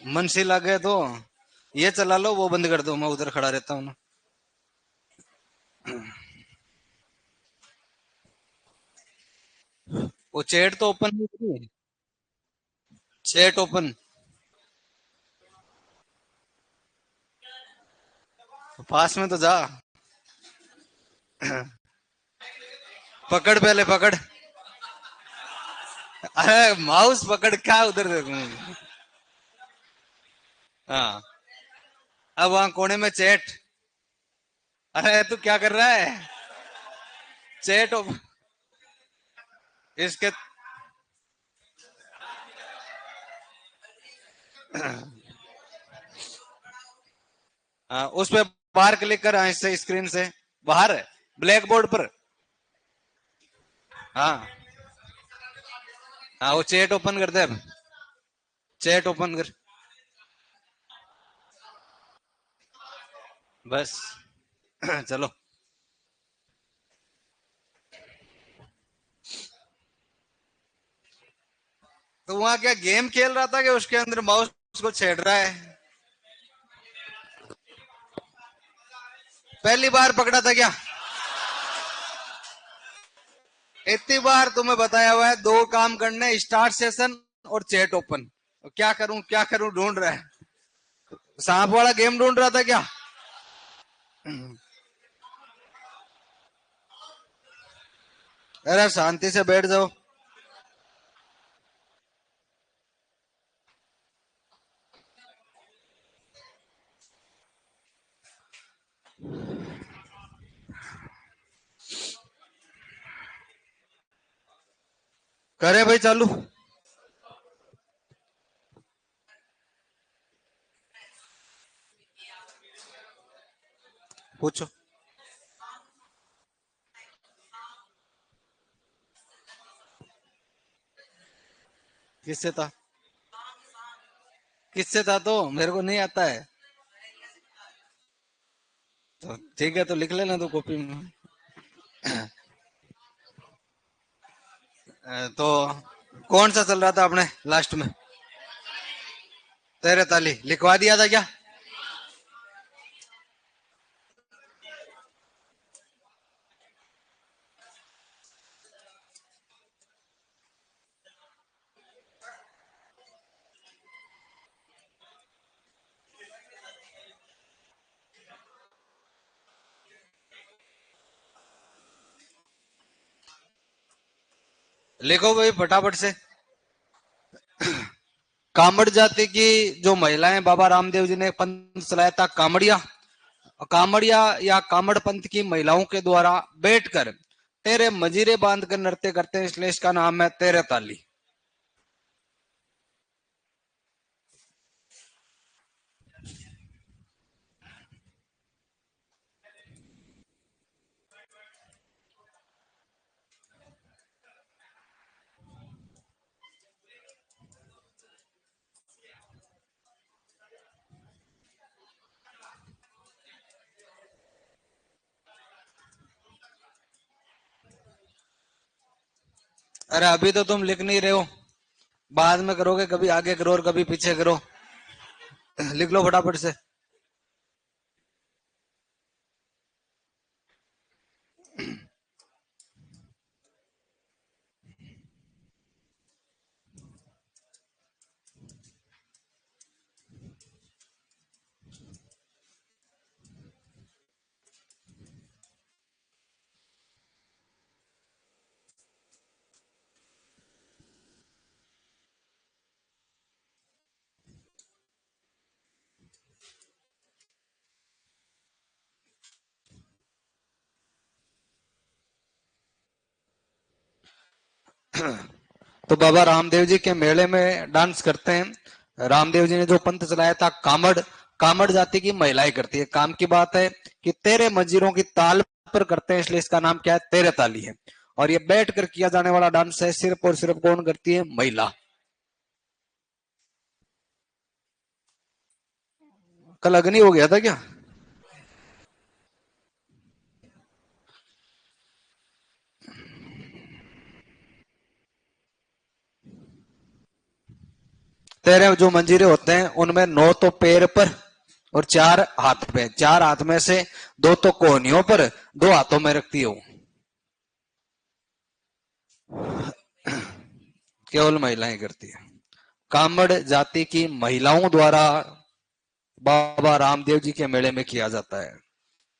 मन से लगे तो ये चला लो, वो बंद कर दो, मैं उधर खड़ा रहता हूँ ना। वो चैट तो ओपन नहीं करी। Chat open. पास में तो जा। पकड़, पहले पकड़। अरे माउस पकड़, क्या उधर देखूं। हाँ। अब वहां कोने में चैट। अरे तू क्या कर रहा है। Chat open. इसके। हाँ, उस पे बाहर क्लिक कर, ऐसे स्क्रीन से बाहर है, ब्लैक बोर्ड पर। हाँ। हाँ, वो चैट ओपन कर दे अब। चैट ओपन कर। बस। चलो। तो वहां क्या गेम खेल रहा था कि उसके अंदर माउस को छेड़ रहा है। पहली बार पकड़ा था क्या। इतनी बार तुम्हें बताया हुआ है, दो काम करने, स्टार्ट सेशन और चैट ओपन। क्या करूं क्या करूं, ढूंढ रहा है। सांप वाला गेम ढूंढ रहा था क्या। अरे शांति से बैठ जाओ। करे भाई चालू। पूछो। किससे था। किससे था, तो मेरे को नहीं आता है। तो ठीक है, तो लिख लेना तो कॉपी में। तो कौन सा चल रहा था अपने लास्ट में। तेरे ताली लिखवा दिया था क्या। लिखो भाई फटाफट से। कामड़ जाति की जो महिलाएं, बाबा रामदेव जी ने पंथ चलाया था कामड़िया। कामड़िया या कामड़ पंथ की महिलाओं के द्वारा बैठकर तेरे मजीरे बांध कर नृत्य करते हैं, इसलिए इसका नाम है तेरे ताली। अरे अभी तो तुम लिख नहीं रहे हो, बाद में करोगे, कभी आगे करो और कभी पीछे करो। लिख लो फटाफट से। तो बाबा रामदेव जी के मेले में डांस करते हैं। रामदेव जी ने जो पंथ चलाया था कामड़, कामड़ जाति की महिलाएं करती है। काम की बात है कि तेरे मजीरों की ताल पर करते हैं, इसलिए इसका नाम क्या है, तेरे ताली है। और ये बैठ कर किया जाने वाला डांस है, सिर्फ और सिर्फ कौन करती है, महिला। कल अग्नि हो गया था क्या। 13 जो मंजीरे होते हैं उनमें 9 तो पैर पर और 4 हाथ पे, 4 हाथ में से 2 तो कोहनियों पर, 2 हाथों में रखती हूँ। केवल महिलाएं करती है। कामड़ जाति की महिलाओं द्वारा बाबा रामदेव जी के मेले में किया जाता है।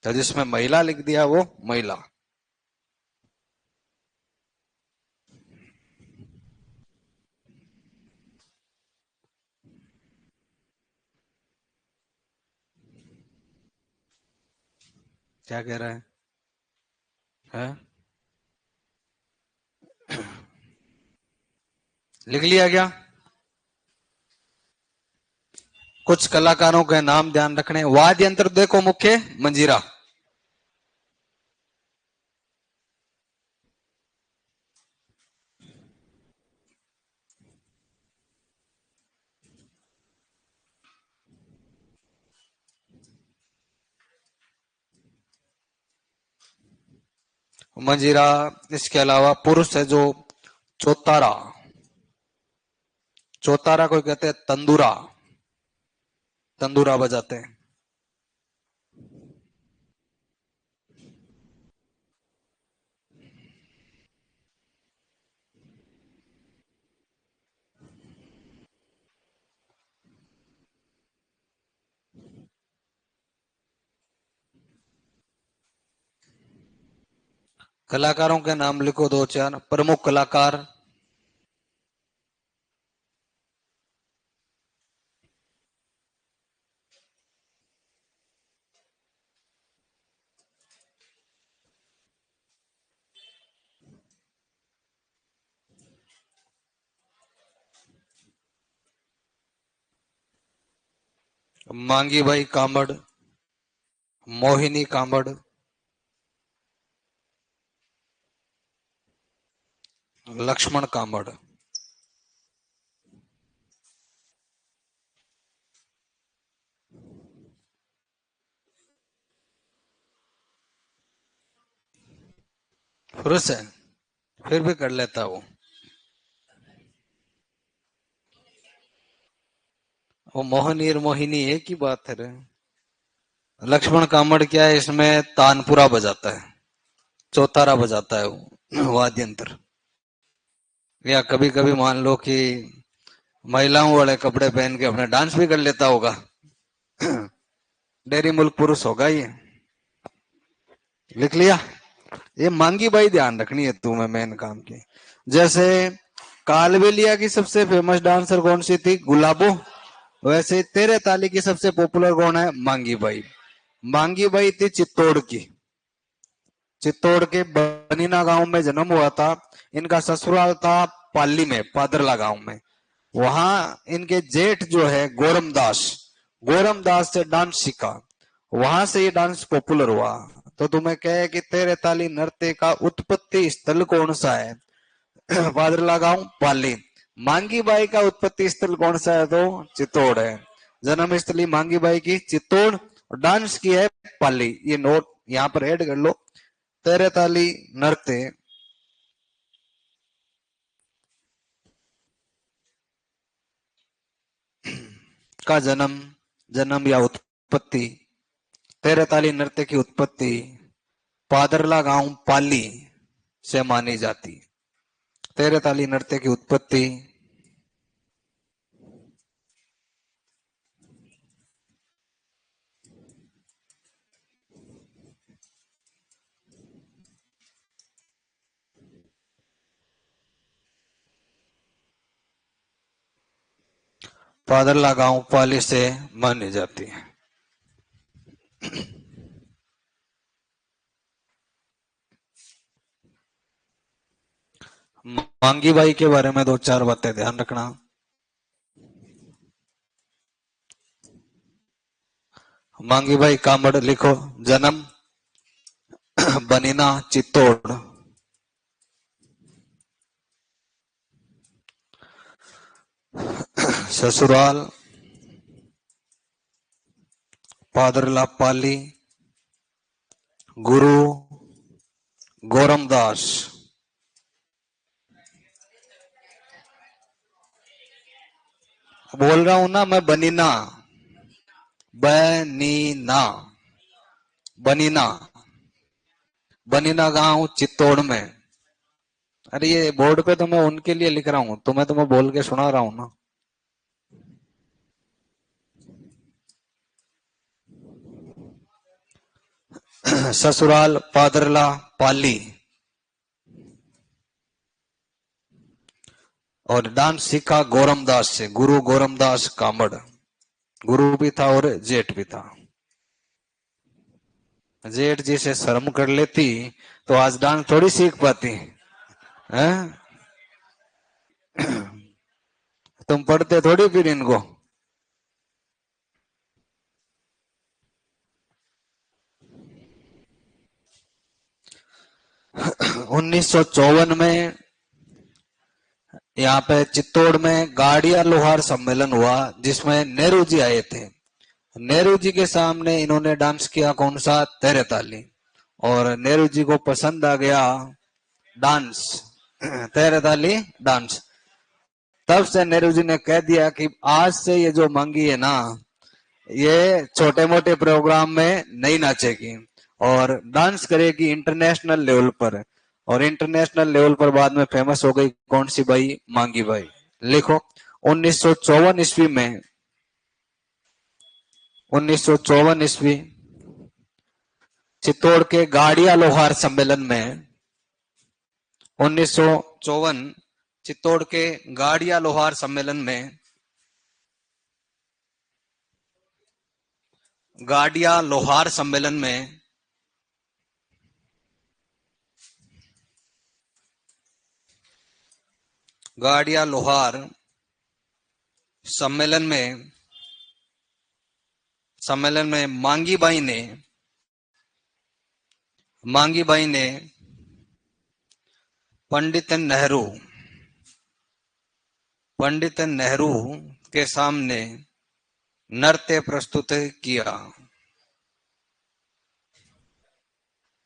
तो जिसमें महिला लिख दिया वो महिला। क्या कह रहा है? लिख लिया क्या? कुछ कलाकारों के नाम ध्यान रखने। वाद्य यंत्र देखो, मुख्य मंजीरा, मंजीरा। इसके अलावा पुरुष है जो चौतारा, चौतारा को कहते हैं तंदूरा, तंदूरा बजाते हैं। कलाकारों के नाम लिखो, 2 4 प्रमुख कलाकार। मांगी भाई कामड़, मोहिनी कामड़, लक्ष्मण कामड़। पुरुष है फिर भी कर लेता वो मोहनी और मोहिनी एक ही बात है रे। लक्ष्मण कामड़ क्या है, इसमें तानपुरा बजाता है, चौतारा बजाता है वो वाद्य यंत्र। या कभी कभी मान लो कि महिलाओं वाले कपड़े पहन के अपने डांस भी कर लेता होगा। डेरी मुल्क पुरुष होगा ये। लिख लिया। ये मांगी बाई ध्यान रखनी है तुम्हें मेन काम की। जैसे कालबेलिया की सबसे फेमस डांसर कौन सी थी? गुलाबो। वैसे तेरे ताली की सबसे पॉपुलर कौन है? मांगी बाई। मांगी बाई थी चित्तौड़ की, चित्तौड़ के बनीना गांव में जन्म हुआ था। इनका ससुराल था पाली में, पादरला गांव में। वहां इनके जेठ जो है गोरमदास, गोरमदास से डांस सीखा। वहां से ये डांस पॉपुलर हुआ। तो तुम्हें कहे कि तेरे ताली नृत्य का उत्पत्ति स्थल कौन सा है? पादरला गांव, पाली। मांगी बाई का उत्पत्ति स्थल कौन सा है? तो चित्तौड़ है। जन्म स्थली मांगी बाई की चित्तौड़, और डांस की है पाली। ये नोट यहाँ पर ऐड कर लो। तेरे ताली नृत्य का जन्म, जन्म या उत्पत्ति, तेरे ताली नृत्य की उत्पत्ति पादरला गांव पाली से मानी जाती। तेरे ताली नृत्य की उत्पत्ति पादरला गांव पाली से मानी जाती है। मांगी बाई के बारे में 2 4 बातें ध्यान रखना। मांगी बाई कामड़ लिखो। जन्म बनीना चित्तौड़, ससुराल पादरला पाली, गुरु गोरमदास, बोल रहा हूं ना मैं, बनीना, बनीना, बनीना, बनीना गांव चित्तौड़ में। अरे ये बोर्ड पे तो मैं उनके लिए लिख रहा हूँ, तो मैं तुम्हें बोल के सुना रहा हूँ ना। ससुराल पादरला पाली। और डांस सीखा गोरमदास से, गुरु गोरमदास कामड़। गुरु भी था और जेठ भी था। जेठ जी से शर्म कर लेती तो आज डांस थोड़ी सीख पाती है। तुम पढ़ते थोड़ी फिर इनको। 1954 में यहाँ पे चित्तौड़ में गाड़िया लोहार सम्मेलन हुआ, जिसमें नेहरू जी आए थे। नेहरू जी के सामने इन्होंने डांस किया, कौन सा, तेरे ताली। और नेहरू जी को पसंद आ गया डांस, तेरे ताली डांस। तब से नेहरू जी ने कह दिया कि आज से ये जो मांगी है ना, ये छोटे मोटे प्रोग्राम में नहीं नाचेगी और डांस करेगी इंटरनेशनल लेवल पर। और इंटरनेशनल लेवल पर बाद में फेमस हो गई कौन सी बाई, मांगी बाई। लिखो 1954 ईस्वी में, 1954 ईस्वी चित्तौड़ के गाड़िया लोहार सम्मेलन में, 1954 चित्तौड़ के गाड़िया लोहार सम्मेलन में, गाड़िया लोहार सम्मेलन में गाड़िया लोहार सम्मेलन में मांगी बाई ने पंडित नेहरू के सामने नृत्य प्रस्तुत किया।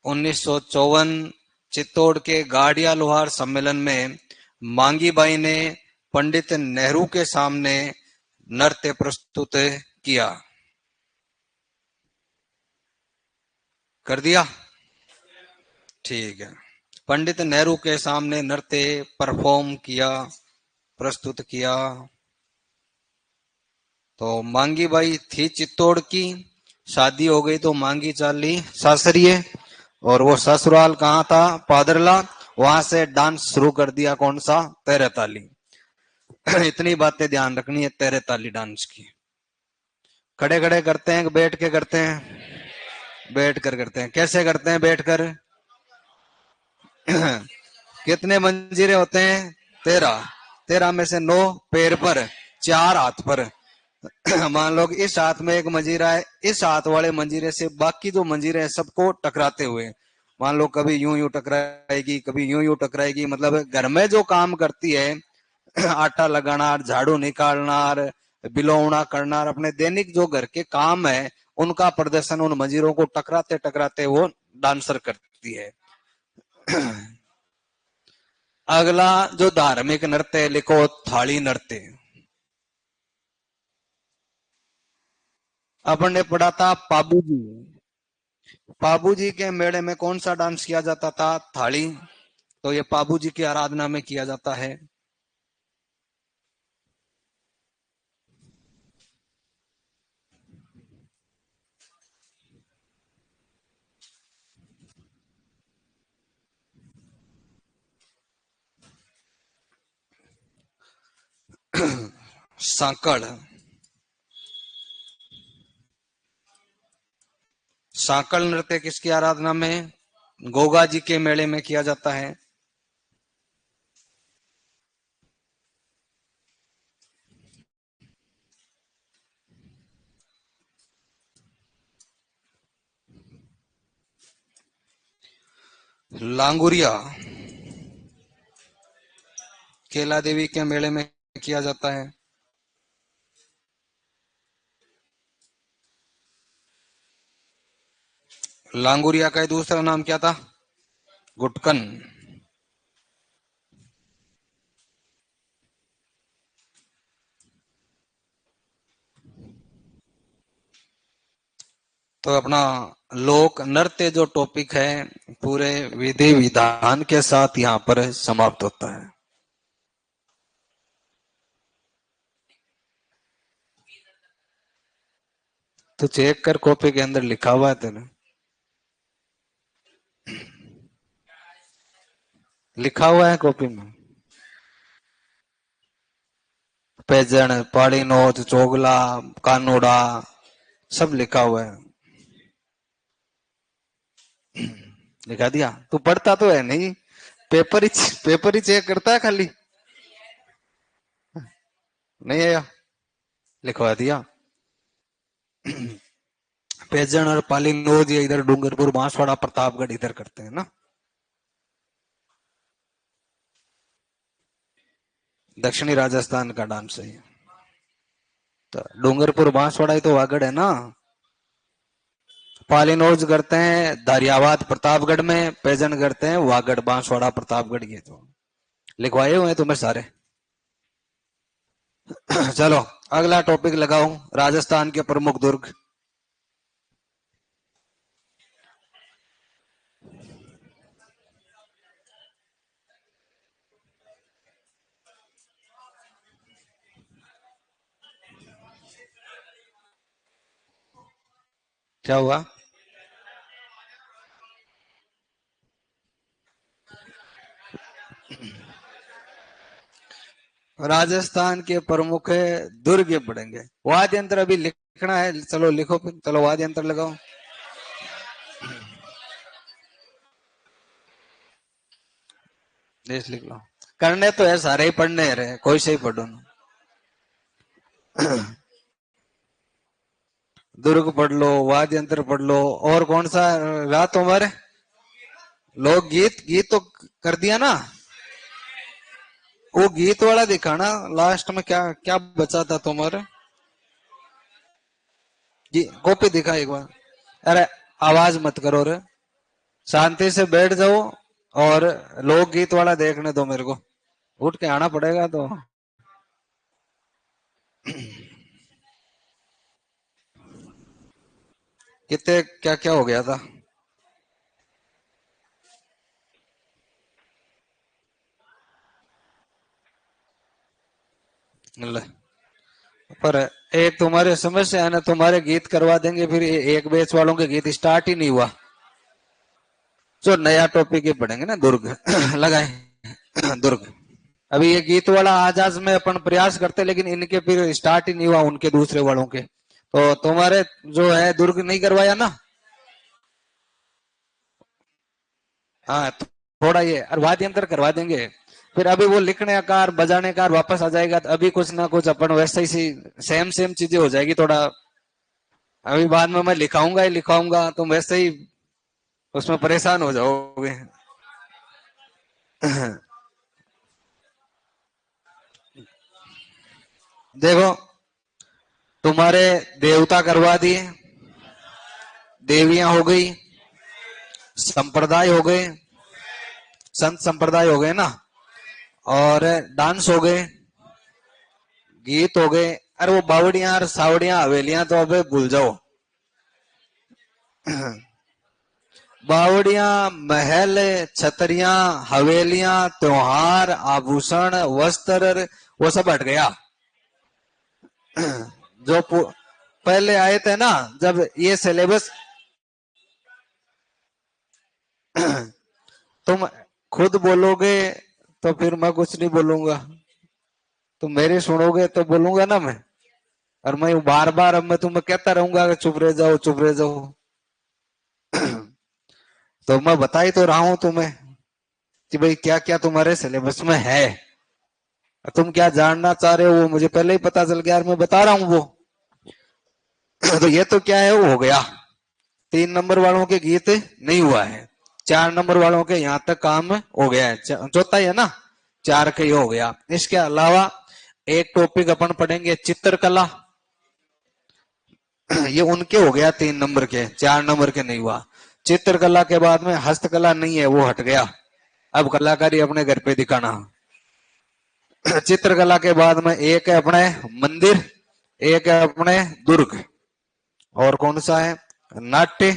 1954 चित्तौड़ के गाड़िया लोहार सम्मेलन में मांगी बाई ने पंडित नेहरू के सामने नृत्य प्रस्तुत किया। कर दिया, ठीक है। पंडित नेहरू के सामने नृत्य परफॉर्म किया, प्रस्तुत किया। तो मांगी बाई थी चित्तौड़ की, शादी हो गई तो मांगी चाली सासरिये। और वो ससुराल कहाँ था, पादरला। वहां से डांस शुरू कर दिया, कौन सा, तेरे ताली। इतनी बातें ध्यान रखनी है तेरे ताली डांस की। खड़े खड़े करते हैं, बैठ के करते हैं, बैठ कर करते हैं। कैसे करते हैं, बैठ कर। कितने मंजीरे होते हैं, 13। 13 में से 9 पैर पर, 4 हाथ पर। मान लो कि इस हाथ में एक मंजीरा है, इस हाथ वाले मंजीरे से बाकी जो मंजीरे हैं सबको टकराते हुए, मान लो कभी यूं यूं टकराएगी, कभी यूं यूं टकराएगी। मतलब घर में जो काम करती है, आटा लगाना, झाड़ू निकालना, बिलोवना करना, अपने दैनिक जो घर के काम है उनका प्रदर्शन उन मंजीरों को टकराते टकराते वो डांसर करती है। अगला जो धार्मिक नृत्य, लिखो थाली नृत्य। अपन ने पढ़ा था पाबूजी। पाबूजी के मेले में कौन सा डांस किया जाता था, थाली। तो ये पाबूजी की आराधना में किया जाता है। सांकड़, सांकड़ नृत्य किसकी आराधना में, गोगा जी के मेले में किया जाता है। लांगुरिया केला देवी के मेले में किया जाता है। लांगुरिया का दूसरा नाम क्या था, गुटकन। तो अपना लोक नृत्य जो टॉपिक है पूरे विधि विधान के साथ यहाँ पर समाप्त होता है। तो चेक कर कॉपी के अंदर लिखा हुआ है तेरे, लिखा हुआ है कॉपी में। पैजण, पाड़ी नोच, चोगला, कानोड़ा सब लिखा हुआ है। लिखा दिया। तू पढ़ता तो है नहीं, पेपर ही चेक करता है खाली। नहीं आया, लिखवा दिया। पैजण और पालीनोज ये इधर डूंगरपुर, बांसवाड़ा, प्रतापगढ़ इधर करते हैं ना। दक्षिणी राजस्थान का डांस है। तो डूंगरपुर बांसवाड़ा ही तो वागड़ है ना। पालीनोज करते हैं दारियावाद प्रतापगढ़ में, पैजन करते हैं वागड़ बांसवाड़ा प्रतापगढ़। ये तो लिखवाए हुए हैं तुम्हें सारे। चलो अगला टॉपिक लगाओ, राजस्थान के प्रमुख दुर्ग। क्या हुआ? राजस्थान के प्रमुख दुर्ग पढ़ेंगे। वाद्य यंत्र अभी लिखना है, चलो लिखो फिर, चलो वाद्य यंत्र लगाओ। देश लिख लो। करने तो है सारे ही, पढ़ने रहे कोई से ही पढ़ो ना। दुर्ग पढ़ लो, वाद्य यंत्र पढ़ लो, और कौन सा रहा तुम्हारे? लोकगीत, गीत तो कर दिया ना। वो गीत वाला दिखाना लास्ट में, क्या क्या बचा था तुम्हारे? जी कॉपी दिखा एक बार। अरे आवाज मत करो रे, शांति से बैठ जाओ और लोकगीत वाला देखने दो मेरे को। उठ के आना पड़ेगा तो। कितने क्या क्या हो गया था? ले। पर एक तुम्हारे समस्या है ना, तुम्हारे गीत करवा देंगे फिर एक बैच वालों के गीत स्टार्ट ही नहीं हुआ। जो नया टॉपिक ही पढ़ेंगे ना, दुर्ग। लगाए दुर्ग। अभी ये गीत वाला आज आज में अपन प्रयास करते, लेकिन इनके फिर स्टार्ट ही नहीं हुआ, उनके दूसरे वालों के। तो तुम्हारे जो है दुर्ग नहीं करवाया ना। हाँ थोड़ा ये और वाद्य यंत्र करवा देंगे। फिर अभी वो लिखने का बजाने का वापस आ जाएगा, तो अभी कुछ ना कुछ अपन वैसे ही सी सेम सेम चीजें हो जाएगी थोड़ा। अभी बाद में मैं लिखाऊंगा ही लिखाऊंगा, तुम वैसे ही उसमें परेशान हो जाओगे। देखो तुम्हारे देवता करवा दिए, देवियां हो गई, संप्रदाय हो गए, संत संप्रदाय हो गए ना, और डांस हो गए, गीत हो गए। अरे वो बावड़ियां और सावड़ियां हवेलियां तो अबे भूल जाओ। बावड़ियां, महल, छतरियां, हवेलियां, त्योहार, आभूषण, वस्त्र, वो सब हट गया। जो पहले आए थे ना, जब ये सिलेबस। तुम खुद बोलोगे तो फिर मैं कुछ नहीं बोलूंगा, तुम मेरे सुनोगे तो बोलूंगा ना मैं। और मैं बार बार अब मैं तुम्हें कहता रहूंगा कि चुप रह जाओ चुप रह जाओ। तो मैं बता ही तो रहा हूं तुम्हें कि भाई क्या क्या तुम्हारे सिलेबस में है। तुम क्या जानना चाह रहे हो वो मुझे पहले ही पता चल गया, और मैं बता रहा हूँ वो। तो ये तो क्या है, वो हो गया। 3 नंबर वालों के गीत नहीं हुआ है, 4 नंबर वालों के यहाँ तक काम हो गया है, चौथा ही है ना, 4 का ही हो गया। इसके अलावा एक टॉपिक अपन पढ़ेंगे चित्रकला। ये उनके हो गया 3 नंबर के, 4 नंबर के नहीं हुआ। चित्रकला के बाद में हस्तकला नहीं है, वो हट गया। अब कलाकारी अपने घर पे दिखाना। चित्रकला के बाद में एक है अपने मंदिर, एक है अपने दुर्ग, और कौन सा है नाट्य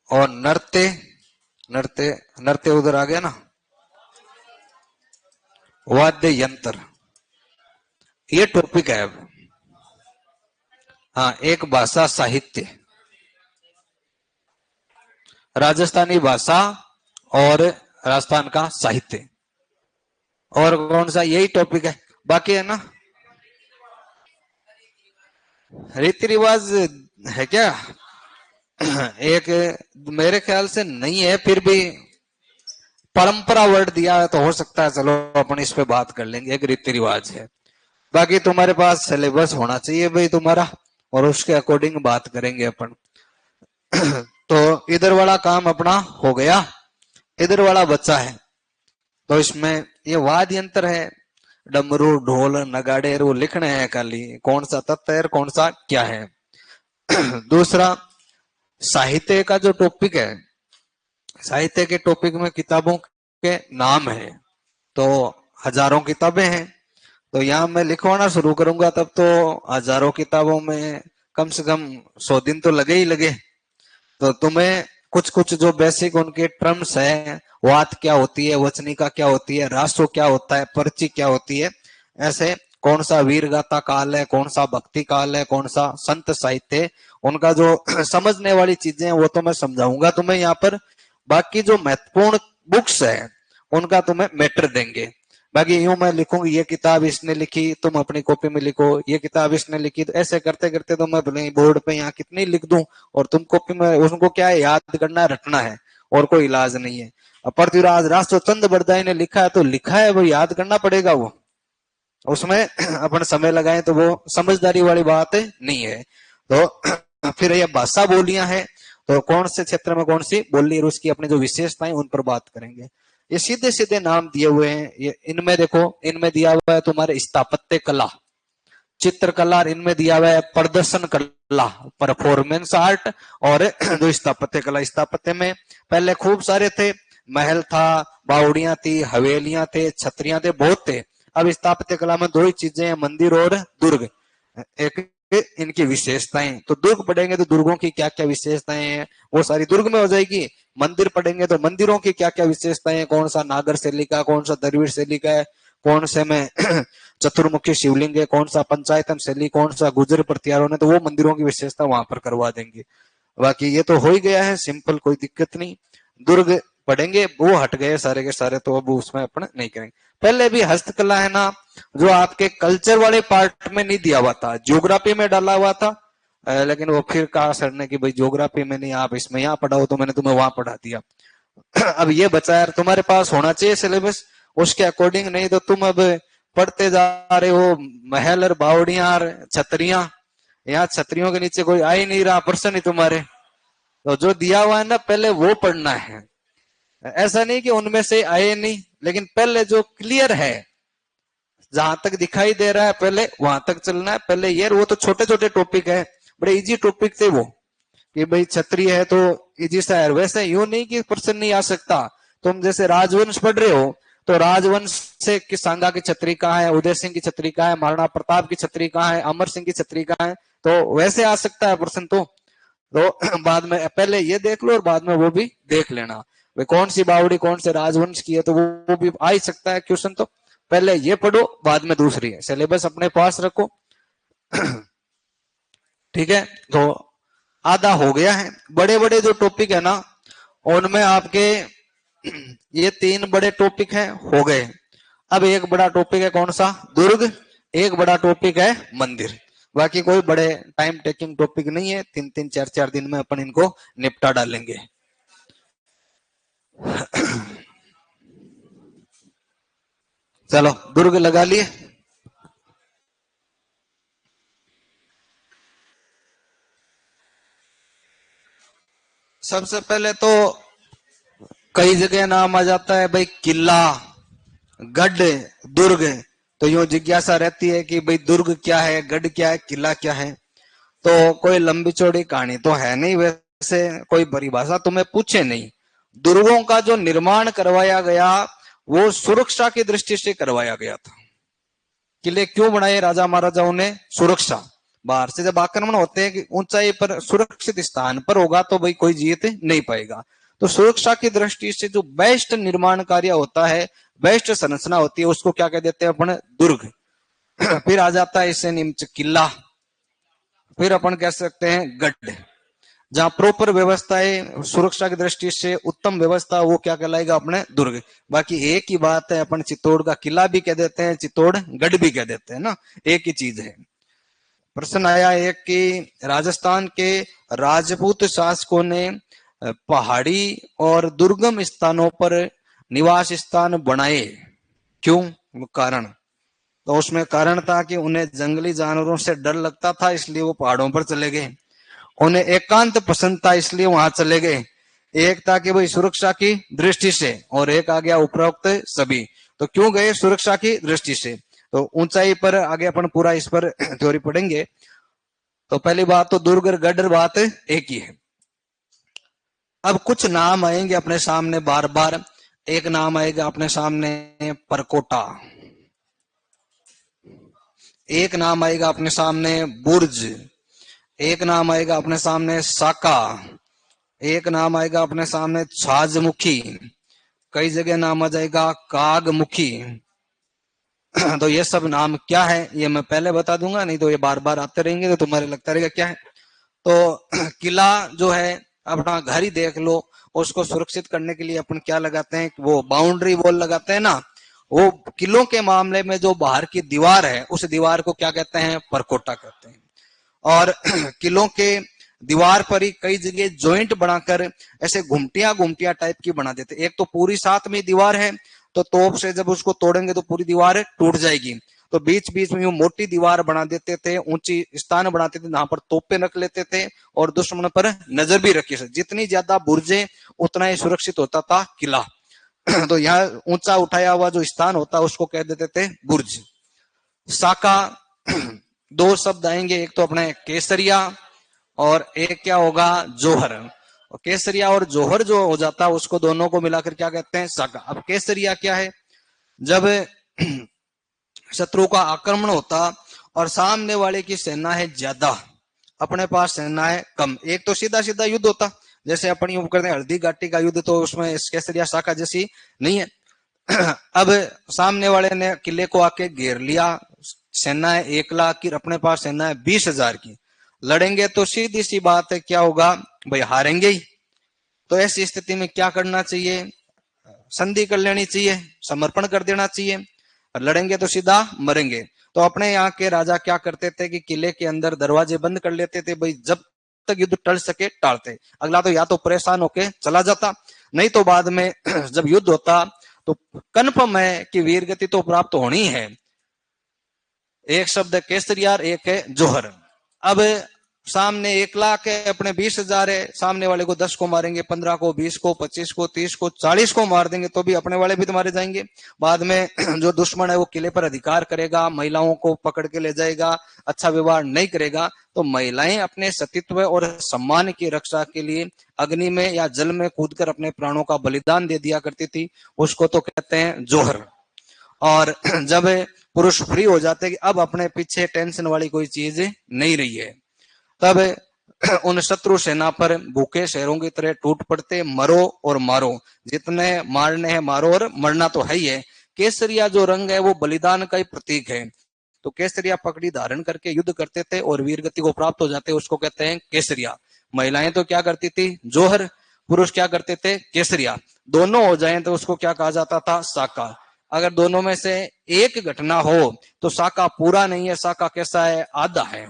और नृत्य, नृत्य नृत्य उधर आ गया ना, वाद्य यंत्र, ये टॉपिक है अब। हाँ, एक भाषा साहित्य, राजस्थानी भाषा और राजस्थान का साहित्य, और कौन सा, यही टॉपिक है, बाकी है ना रीति रिवाज है क्या? एक मेरे ख्याल से नहीं है, फिर भी परंपरा वर्ड दिया है तो हो सकता है, चलो अपन इस पे बात कर लेंगे, एक रीति रिवाज है। बाकी तुम्हारे पास सिलेबस होना चाहिए भाई तुम्हारा, और उसके अकॉर्डिंग बात करेंगे अपन। तो इधर वाला काम अपना हो गया, इधर वाला बच्चा है। तो इसमें ये वाद्य यंत्र है, डमरू ढोल नगाड़े, वो लिखने हैं खाली कौन सा तत्व है कौन सा क्या है। दूसरा साहित्य का जो टॉपिक है, साहित्य के टॉपिक में किताबों के नाम है, तो हजारों किताबें हैं। तो यहाँ मैं लिखवाना शुरू करूंगा तब तो हजारों किताबों में कम से कम 100 दिन तो लगे ही लगे। तो तुम्हें कुछ कुछ जो बेसिक उनके टर्म्स है, वात क्या होती है, वचनिका क्या होती है, रासो क्या होता है, पर्ची क्या होती है, ऐसे कौन सा वीर गाथा काल है, कौन सा भक्ति काल है, कौन सा संत साहित्य, उनका जो समझने वाली चीजें हैं वो तो मैं समझाऊंगा तुम्हें यहाँ पर। बाकी जो महत्वपूर्ण बुक्स है उनका तुम्हें मैटर देंगे। बाकी यूं मैं लिखूंगी ये किताब इसने लिखी, तुम अपनी कॉपी में लिखो ये किताब इसने लिखी, तो ऐसे करते करते तो मैं बोर्ड पे यहाँ कितनी लिख दूं, और तुम कॉपी में उसको क्या है याद करना है, रटना है, और कोई इलाज नहीं है। पृथ्वीराज राष्ट्रचंद बरदाई ने लिखा है तो लिखा है, वो याद करना पड़ेगा, वो उसमें अपन समय लगाए तो वो समझदारी वाली बात नहीं है। तो फिर ये भाषा बोलियां हैं, तो कौन से क्षेत्र में कौन सी बोली और उसकी अपनी जो विशेषताएं उन पर बात करेंगे। ये सीधे सीधे नाम दिए हुए हैं, ये इनमें देखो, इनमें दिया हुआ है तुम्हारे स्थापत्य कला, चित्रकला, इनमें दिया हुआ है प्रदर्शन कला, परफॉर्मेंस आर्ट, और जो स्थापत्य कला, स्थापत्य में पहले खूब सारे थे, महल था, बावड़ियां थी, हवेलियां थे, छतरियां थे, बहुत थे। अब स्थापत्य कला में दो ही चीजें हैं, मंदिर और दुर्ग। एक इनकी विशेषताएं, तो दुर्ग पढ़ेंगे तो दुर्गों की क्या क्या विशेषताएं हैं वो सारी दुर्ग में हो जाएगी। मंदिर पढ़ेंगे तो मंदिरों की क्या क्या विशेषताएं हैं, कौन सा नागर शैली का, कौन सा दरवीर शैली का है, कौन से में चतुर्मुखी शिवलिंग है, कौन सा पंचायतन शैली, कौन सा गुजर प्रत्यारों ने, तो वो मंदिरों की विशेषता वहां पर करवा देंगे। बाकी ये तो हो ही गया है सिंपल, कोई दिक्कत नहीं। दुर्ग पढ़ेंगे, वो हट गए सारे के सारे, तो अब उसमें अपन नहीं करेंगे। पहले भी हस्तकला है ना, जो आपके कल्चर वाले पार्ट में नहीं दिया हुआ था, ज्योग्राफी में डाला हुआ था, लेकिन वो फिर कहा सर ने कि भाई ज्योग्राफी में नहीं, आप इसमें यहाँ पढ़ाओ, तो मैंने तुम्हें वहां पढ़ा दिया। अब ये बचा यार, तुम्हारे पास होना चाहिए सिलेबस, उसके अकॉर्डिंग नहीं तो तुम अब पढ़ते जा रहे हो महल और बावड़ियां और छतरियां, यहाँ छतरियों के नीचे कोई आ ही नहीं रहा पर्सन ही तुम्हारे। तो जो दिया हुआ है ना पहले वो पढ़ना है, ऐसा नहीं कि उनमें से आए नहीं, लेकिन पहले जो क्लियर है, जहां तक दिखाई दे रहा है पहले वहां तक चलना है। पहले ये, वो तो छोटे छोटे टॉपिक है, बड़े इजी टॉपिक थे वो, कि भाई क्षत्रिय है तो इजी सा है। वैसे यूं नहीं कि पर्सन नहीं आ सकता, तुम जैसे राजवंश पढ़ रहे हो तो राजवंश से कि सांगा की छत्री कहाँ है, उदय सिंह की छत्री कहाँ है, महाराणा प्रताप की छत्री कहाँ है, अमर सिंह की छत्री कहाँ है, तो वैसे आ सकता है पर्सन। तो बाद में पहले ये देख लो और बाद में वो भी देख लेना, वे कौन सी बावड़ी कौन से राजवंश की है, तो वो भी आ ही सकता है क्वेश्चन। तो पहले ये पढ़ो, बाद में दूसरी है, सिलेबस अपने पास रखो। ठीक है, तो आधा हो गया है। बड़े बड़े जो टॉपिक है ना, उनमें आपके ये 3 बड़े टॉपिक हैं, हो गए। अब एक बड़ा टॉपिक है कौन सा, दुर्ग, एक बड़ा टॉपिक है मंदिर। बाकी कोई बड़े टाइम टेकिंग टॉपिक नहीं है, 3-3 4-4 दिन में अपन इनको निपटा डालेंगे। चलो दुर्ग लगा लिए। सबसे पहले तो कई जगह नाम आ जाता है भाई किला, गढ़, दुर्ग। तो यूं जिज्ञासा रहती है कि भाई दुर्ग क्या है, गढ़ क्या है, किला क्या है। तो कोई लंबी चौड़ी कहानी तो है नहीं, वैसे कोई परिभाषा तुम्हें पूछे नहीं। दुर्गों का जो निर्माण करवाया गया वो सुरक्षा की दृष्टि से करवाया गया था। किले क्यों बनाए राजा महाराजाओं ने, सुरक्षा। बाहर से जब आक्रमण होते हैं कि ऊंचाई पर सुरक्षित स्थान पर होगा तो भाई कोई जीत नहीं पाएगा। तो सुरक्षा की दृष्टि से जो बेस्ट निर्माण कार्य होता है, बेस्ट संरचना होती है, उसको क्या कह देते हैं अपन? दुर्ग। फिर आ जाता है इससे निम्न किला, फिर अपन कह सकते हैं गढ़। जहां प्रॉपर व्यवस्था है, सुरक्षा की दृष्टि से उत्तम व्यवस्था, वो क्या कहलाएगा? अपने दुर्ग। बाकी एक ही बात है, अपन चित्तौड़ का किला भी कह देते हैं, चित्तौड़गढ़ भी कह देते हैं ना, एक ही चीज है। प्रश्न आया एक कि राजस्थान के राजपूत शासकों ने पहाड़ी और दुर्गम स्थानों पर निवास स्थान बनाए, क्यों? वो कारण, तो उसमें कारण था कि उन्हें जंगली जानवरों से डर लगता था, इसलिए वो पहाड़ों पर चले गए। उन्हें एकांत पसंद था, इसलिए वहां चले गए। एक था कि भाई सुरक्षा की दृष्टि से, और एक आ गया उपरोक्त सभी। तो क्यों गए? सुरक्षा की दृष्टि से। तो ऊंचाई पर आगे अपन पूरा इस पर थ्योरी पढ़ेंगे। तो पहली बात तो दुर्ग और गढ़ बात एक ही है। अब कुछ नाम आएंगे अपने सामने बार बार। एक नाम आएगा अपने सामने परकोटा, एक नाम आएगा अपने सामने बुर्ज, एक नाम आएगा अपने सामने साका, एक नाम आएगा अपने सामने छाजमुखी, कई जगह नाम आ जाएगा कागमुखी। तो ये सब नाम क्या है ये मैं पहले बता दूंगा, नहीं तो ये बार बार आते रहेंगे तो तुम्हारे लगता रहेगा क्या है। तो किला जो है, अपना घर ही देख लो, उसको सुरक्षित करने के लिए अपन क्या लगाते हैं? वो बाउंड्री वॉल लगाते हैं ना। वो किलों के मामले में जो बाहर की दीवार है, उस दीवार को क्या कहते हैं? परकोटा कहते हैं। और किलों के दीवार पर ही कई जगह जॉइंट बनाकर ऐसे घुमटियां घुमटियां टाइप की बना देते। एक तो पूरी साथ में दीवार है, तो तोप से जब उसको तोड़ेंगे तो पूरी दीवार टूट जाएगी, तो बीच बीच में मोटी दीवार बना देते थे, ऊंची स्थान बनाते थे, जहां पर तोपे रख लेते थे और दुश्मन पर नजर भी रखी। जितनी ज्यादा बुर्जे उतना ही सुरक्षित होता था किला। तो यहाँ ऊंचा उठाया हुआ जो स्थान होता है उसको कह देते थे बुर्ज। साका, दो शब्द आएंगे, एक तो अपने केसरिया और एक क्या होगा? जोहर। और केसरिया और जोहर जो हो जाता है उसको दोनों को मिलाकर क्या कहते हैं? साका। अब केसरिया क्या है? जब शत्रु का आक्रमण होता और सामने वाले की सेना है ज्यादा, अपने पास सेना है कम, एक तो सीधा सीधा युद्ध होता, जैसे अपन यूं करते हैं हल्दी घाटी का युद्ध, तो उसमें केसरिया शाखा जैसी नहीं है। अब सामने वाले ने किले को आके घेर लिया, सेना है 1 लाख की, अपने पास सेना है 20,000 की, लड़ेंगे तो सीधी सी बात है क्या होगा? भाई हारेंगे ही। तो ऐसी स्थिति में क्या करना चाहिए? संधि कर लेनी चाहिए, समर्पण कर देना चाहिए, और लड़ेंगे तो सीधा मरेंगे। तो अपने यहाँ के राजा क्या करते थे कि किले के अंदर दरवाजे बंद कर लेते थे, भाई जब तक युद्ध टल सके टालते। अगला तो या तो परेशान होके चला जाता, नहीं तो बाद में जब युद्ध होता तो कन्फर्म है कि वीर गति तो प्राप्त होनी है। एक शब्द है केसरिया, एक है जोहर। अब सामने 1 लाख है, अपने 20,000 है, सामने वाले को 10 को मारेंगे, 15 को, 20 को, 25 को, 30 को, 40 को मार देंगे तो भी अपने वाले भी तो मारे जाएंगे। बाद में जो दुश्मन है वो किले पर अधिकार करेगा, महिलाओं को पकड़ के ले जाएगा, अच्छा व्यवहार नहीं करेगा। तो महिलाएं अपने सतीत्व और सम्मान की रक्षा के लिए अग्नि में या जल में कूदकर अपने प्राणों का बलिदान दे दिया करती थी, उसको तो कहते हैं जोहर। और जब पुरुष फ्री हो जाते कि अब अपने पीछे टेंशन वाली कोई चीज नहीं रही है, तब उन शत्रु सेना पर भूखे शेरों की तरह टूट पड़ते, मरो और मारो, जितने मारने हैं मारो, और मरना तो है ही है। केसरिया जो रंग है वो बलिदान का ही प्रतीक है, तो केसरिया पगड़ी धारण करके युद्ध करते थे और वीर गति को प्राप्त हो जाते, उसको कहते हैं केसरिया। महिलाएं तो क्या करती थी? जोहर। पुरुष क्या करते थे? केसरिया। दोनों हो जाए तो उसको क्या कहा जाता था? साका। अगर दोनों में से एक घटना हो तो साका पूरा नहीं है, साका कैसा है? आधा है,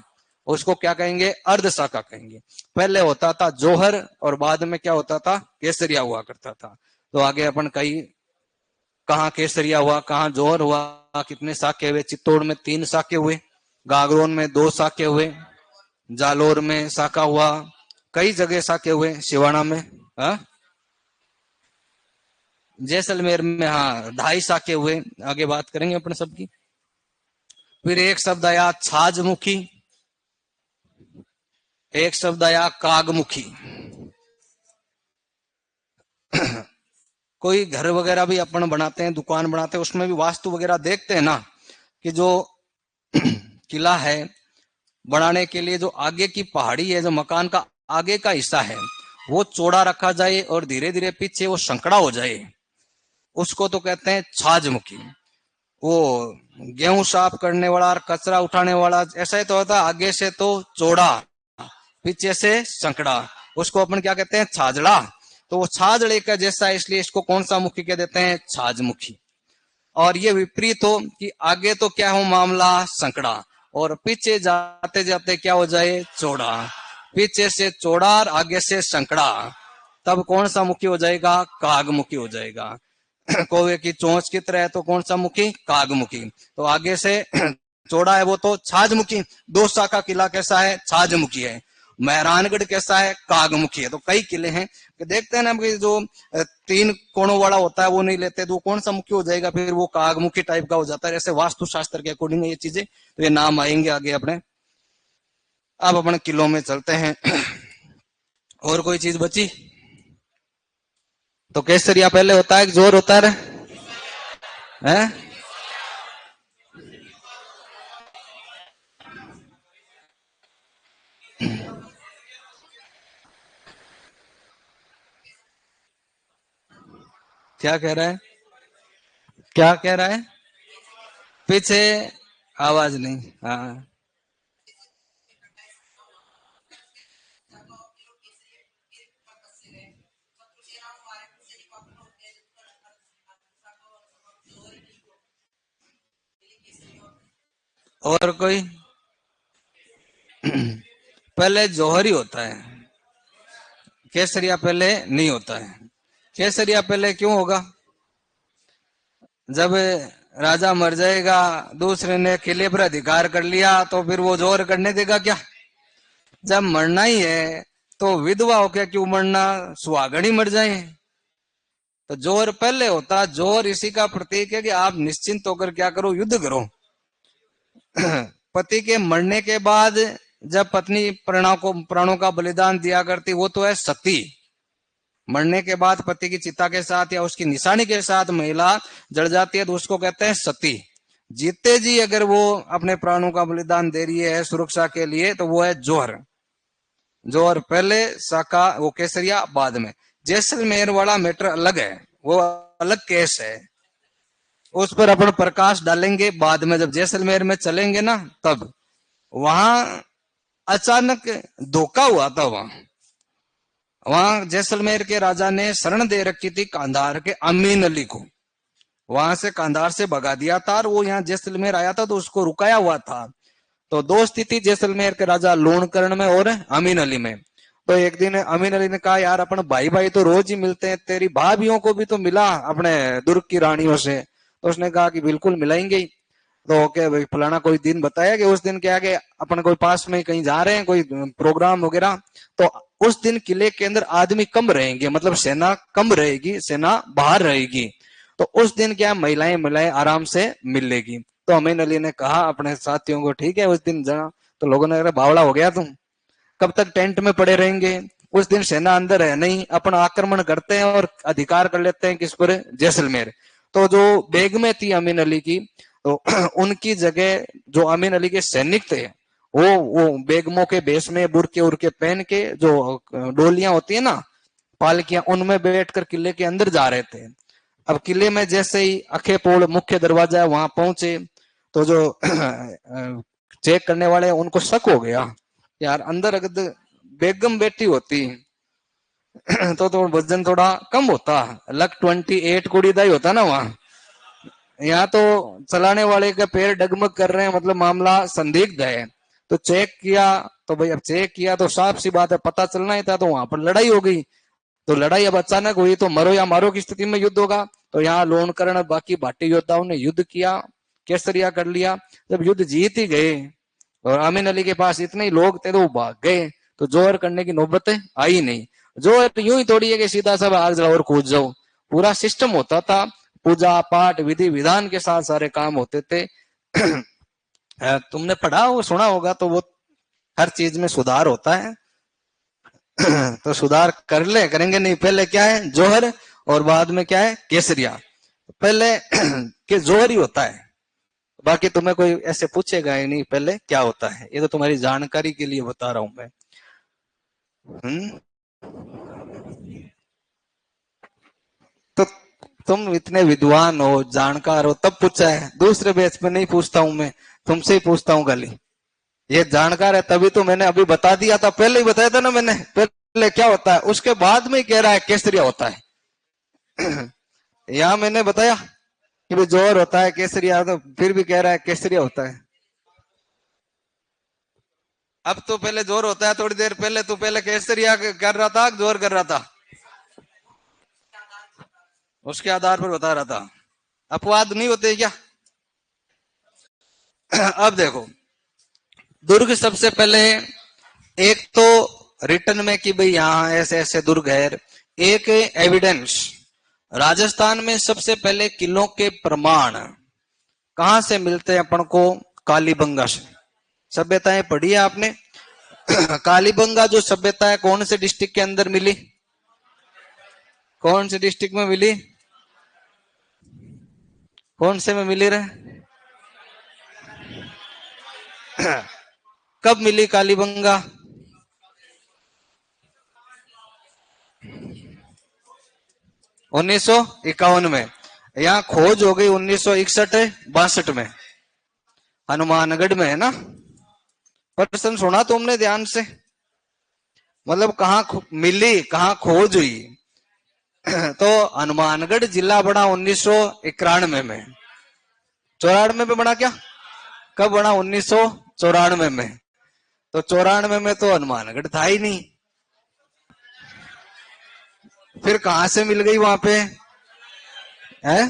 उसको क्या कहेंगे? अर्ध साका कहेंगे। पहले होता था जोहर और बाद में क्या होता था? केसरिया हुआ करता था। तो आगे अपन कई, कहाँ केसरिया हुआ, कहाँ जोहर हुआ, कितने साके हुए? चित्तौड़ में 3 साके हुए, गागरोन में 2 साके हुए, जालोर में साका हुआ, कई जगह साके हुए, सिवाना में, हाँ, जैसलमेर में हाँ 2.5 साके हुए। आगे बात करेंगे अपन सबकी। फिर एक शब्द आया छाजमुखी, एक शब्द आया कागमुखी। कोई घर वगैरह भी अपन बनाते हैं, दुकान बनाते हैं, उसमें भी वास्तु वगैरह देखते हैं ना, कि जो किला है बढ़ाने के लिए जो आगे की पहाड़ी है, जो मकान का आगे का हिस्सा है, वो चौड़ा रखा जाए और धीरे धीरे पीछे वो संकड़ा हो जाए, उसको तो कहते हैं छाजमुखी। वो गेहूं साफ करने वाला और कचरा उठाने वाला ऐसा ही तो होता है, आगे से तो चौड़ा, पीछे से संकड़ा, उसको अपन क्या कहते हैं, छाजड़ा। तो वो छाजड़े का जैसा है, इसलिए इसको कौन सा मुखी कह देते हैं, छाजमुखी। और ये विपरीत हो कि आगे तो क्या हो मामला, संकड़ा, और पीछे जाते जाते क्या हो जाए, चौड़ा, पीछे से चौड़ा और आगे से संकड़ा, तब कौन सा मुखी हो जाएगा, कागमुखी हो जाएगा। कौवे की चोंच की तरह है तो कौन सा मुखी, कागमुखी। तो आगे से चौड़ा है वो तो छाजमुखी। दो शाखा किला कैसा है, छाजमुखी है। मेहरानगढ़ कैसा है, कागमुखी है। तो कई किले हैं कि देखते हैं ना कि जो तीन कोणों वाला होता है वो नहीं लेते, तो कौन सा मुखी हो जाएगा, फिर वो कागमुखी टाइप का हो जाता है। ऐसे वास्तुशास्त्र के अकॉर्डिंग ये चीजें, तो ये नाम आएंगे आगे अपने। अब अपने किलों में चलते हैं। और कोई चीज बची? तो केसरिया पहले होता है कि जोर होता है? क्या कह रहा है, क्या कह रहा है? पीछे आवाज नहीं। हाँ, और कोई? पहले जौहरी होता है, केसरिया पहले नहीं होता है। केसरिया पहले क्यों होगा? जब राजा मर जाएगा, दूसरे ने किले पर अधिकार कर लिया, तो फिर वो जोर करने देगा क्या? जब मरना ही है तो विधवा हो क्या क्यों मरना, सुहागण ही मर जाए। तो जोर पहले होता, जोर इसी का प्रतीक है कि आप निश्चिंत होकर क्या करो, युद्ध करो। पति के मरने के बाद जब पत्नी प्राणों का बलिदान दिया करती, वो तो है सती। मरने के बाद पति की चिता के साथ या उसकी निशानी के साथ महिला जड़ जाती है तो उसको कहते हैं सती। जीते जी अगर वो अपने प्राणों का बलिदान दे रही है सुरक्षा के लिए, तो वो है जोहर। जोहर पहले, शाखा वो केसरिया बाद में। जैसलमेर वाला मैटर अलग है, वो अलग केस है। उस पर अपन प्रकाश डालेंगे बाद में, जब जैसलमेर में चलेंगे ना तब। वहां अचानक धोखा हुआ था। वहां जैसलमेर के राजा ने शरण दे रखी थी कांधार के अमीन अली को, वहां से कांधार से भगा दिया था, और वो यहाँ जैसलमेर आया था तो उसको रुकाया हुआ था। तो दोस्ती थी जैसलमेर के राजा लूणकरण में और अमीन अली में। तो एक दिन अमीन अली ने कहा, यार अपन भाई भाई तो रोज ही मिलते हैं, तेरी भाभियों को भी तो मिला अपने दुर्ग की रानियों से। तो उसने कहा कि बिल्कुल मिलाएंगे ही। तो क्या भाई फलाना कोई दिन बताया कि उस दिन क्या कि अपन कोई पास में कहीं जा रहे हैं, कोई प्रोग्राम वगैरह, तो उस दिन किले के अंदर आदमी कम रहेंगे, मतलब सेना कम रहेगी, सेना बाहर रहेगी। तो उस दिन क्या महिलाएं महिलाएं आराम से मिल लेगी। तो अमीन अली ने कहा अपने साथियों को, ठीक है उस दिन जाना। तो लोगों ने कहा, बावड़ा हो गया तुम, कब तक टेंट में पड़े रहेंगे? उस दिन सेना अंदर है नहीं, अपन आक्रमण करते हैं और अधिकार कर लेते हैं किस पर, जैसलमेर। तो जो बेग में थी अमीन अली की, तो उनकी जगह जो अमीन अली के सैनिक थे, वो बेगमों के भेष में बुरके उरके पहन के, जो डोलियां होती है ना, पालकियां, उनमें बैठकर किले के अंदर जा रहे थे। अब किले में जैसे ही अखेपोड़ मुख्य दरवाजा है वहां पहुंचे, तो जो चेक करने वाले उनको शक हो गया, यार अंदर अगर बेगम बैठी होती तो वजन थोड़ा कम होता, लक 28 कुड़ी दा ही होता ना वहां। यहाँ तो चलाने वाले के पैर डगमग कर रहे हैं, मतलब मामला संदिग्ध है। तो चेक किया, तो भाई अब चेक किया तो साफ सी बात है, पता चलना ही था। तो वहां पर लड़ाई हो गई। तो लड़ाई अब अचानक हुई तो मरो या मारो की स्थिति में युद्ध होगा। तो यहाँ लोणकरण बाकी भाटी योद्धाओं ने युद्ध किया, केसरिया कर लिया। जब युद्ध जीत ही गए और अमीन अली के पास इतने ही लोग थे तो वो भाग गए, तो जोहर करने की नौबत आई नहीं। जोहर यूं ही थोड़ी है कि सीधा सब आग जाओ और कूद जाओ, पूरा सिस्टम होता था। पूजा पाठ विधि विधान के साथ सारे काम होते थे। तुमने पढ़ा हो सुना होगा, तो वो हर चीज में सुधार होता है। तो सुधार कर ले, करेंगे नहीं। पहले क्या है, जोहर, और बाद में क्या है, केसरिया। पहले के जोहर ही होता है। बाकी तुम्हें कोई ऐसे पूछेगा ही नहीं पहले क्या होता है, ये तो तुम्हारी जानकारी के लिए बता रहा हूं मैं। हम्म। तो तुम इतने विद्वान हो, जानकार हो, तब पूछा है, दूसरे बैच में नहीं पूछता हूं मैं, तुमसे ही पूछता हूं खाली। ये जानकार है तभी तो मैंने अभी बता दिया था, पहले ही बताया था ना मैंने, पहले क्या होता है उसके बाद में ही कह रहा है केसरिया होता है। यहाँ मैंने बताया कि भाई जोर होता है केसरिया, तो फिर भी कह रहा है केसरिया होता है। अब तो पहले जोर होता है, थोड़ी देर पहले तो पहले केसरिया कर रहा था, जोर कर रहा था, उसके आधार पर बता रहा था। अपवाद नहीं होते क्या? अब देखो, दुर्ग सबसे पहले, एक तो रिटर्न में कि भाई यहाँ ऐसे ऐसे दुर्ग है, एक एविडेंस। राजस्थान में सबसे पहले किलों के प्रमाण कहां से मिलते हैं अपन को? कालीबंगा से। सभ्यताएं पढ़ी है आपने? कालीबंगा जो सभ्यता है कौन से डिस्ट्रिक्ट के अंदर मिली? कौन से डिस्ट्रिक्ट में मिली? कौन से में मिली रहे? कब मिली कालीबंगा? 1951 में। यहाँ खोज हो गई 1961-62 में, हनुमानगढ़ में, है ना? प्रश्न सुना तुमने ध्यान से? मतलब कहाँ मिली, कहाँ खोज हुई? तो हनुमानगढ़ जिला बना 1991 में। 94 में बना क्या? कब बना? 1994 में। तो 94 में तो हनुमानगढ़ था ही नहीं, फिर कहां से मिल गई वहां पे? है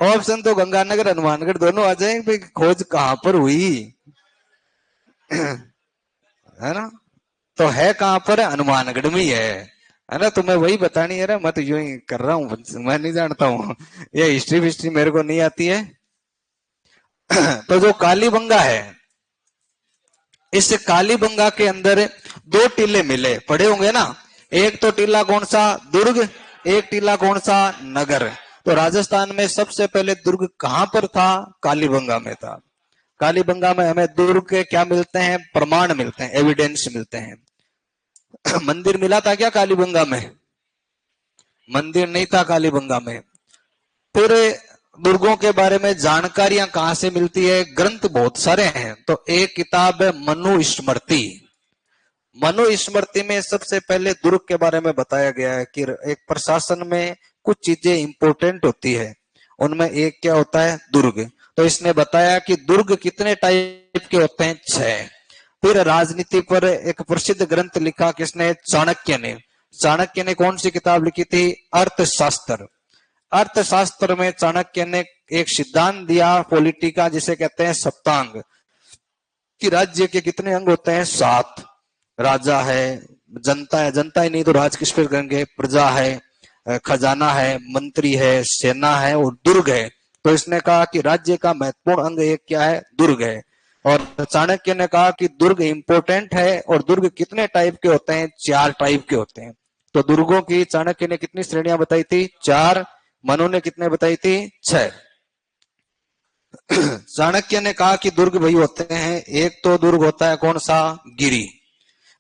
ऑप्शन तो गंगानगर हनुमानगढ़ दोनों आ जाएंगे, भाई खोज कहां पर हुई? है ना? तो है कहां पर? हनुमानगढ़ में ही है ना? तुम्हें वही बतानी है ना, मैं तो यूं ही कर रहा हूँ, मैं नहीं जानता हूँ। ये हिस्ट्री विस्ट्री मेरे को नहीं आती है। तो जो कालीबंगा है, इस कालीबंगा के अंदर दो टीले मिले, पढ़े होंगे ना? एक तो टीला कौन सा? दुर्ग। एक टीला कौन सा? नगर। तो राजस्थान में सबसे पहले दुर्ग कहां पर था? कालीबंगा में था। कालीबंगा में हमें दुर्ग के क्या मिलते हैं? प्रमाण मिलते हैं, एविडेंस मिलते हैं। मंदिर मिला था क्या कालीबंगा में? मंदिर नहीं था कालीबंगा में। फिर दुर्गों के बारे में जानकारियां कहां से मिलती है? ग्रंथ बहुत सारे हैं, तो एक किताब है मनु स्मृति। मनु स्मृति में सबसे पहले दुर्ग के बारे में बताया गया है कि एक प्रशासन में कुछ चीजें इंपॉर्टेंट होती है, उनमें एक क्या होता है? दुर्ग। तो इसने बताया कि दुर्ग कितने टाइप के होते हैं? 6। फिर राजनीति पर एक प्रसिद्ध ग्रंथ लिखा किसने? चाणक्य ने। चाणक्य ने कौन सी किताब लिखी थी? अर्थशास्त्र। अर्थशास्त्र में चाणक्य ने एक सिद्धांत दिया पॉलिटिका, जिसे कहते हैं सप्तांग, कि राज्य के कितने अंग होते हैं? 7। राजा है, जनता है, जनता ही नहीं तो राज किस पर करेंगे? प्रजा है, खजाना है, मंत्री है, सेना है और दुर्ग है। तो इसने कहा कि राज्य का महत्वपूर्ण अंग एक क्या है? दुर्ग है। और चाणक्य ने कहा कि दुर्ग इंपोर्टेंट है, और दुर्ग कितने टाइप के होते हैं? 4 टाइप के होते हैं। तो दुर्गों की चाणक्य ने कितनी श्रेणियां बताई थी? 4। मनु ने कितने बताई थी? 6। चाणक्य ने कहा कि दुर्ग भाई होते हैं, एक तो दुर्ग होता है कौन सा? गिरी।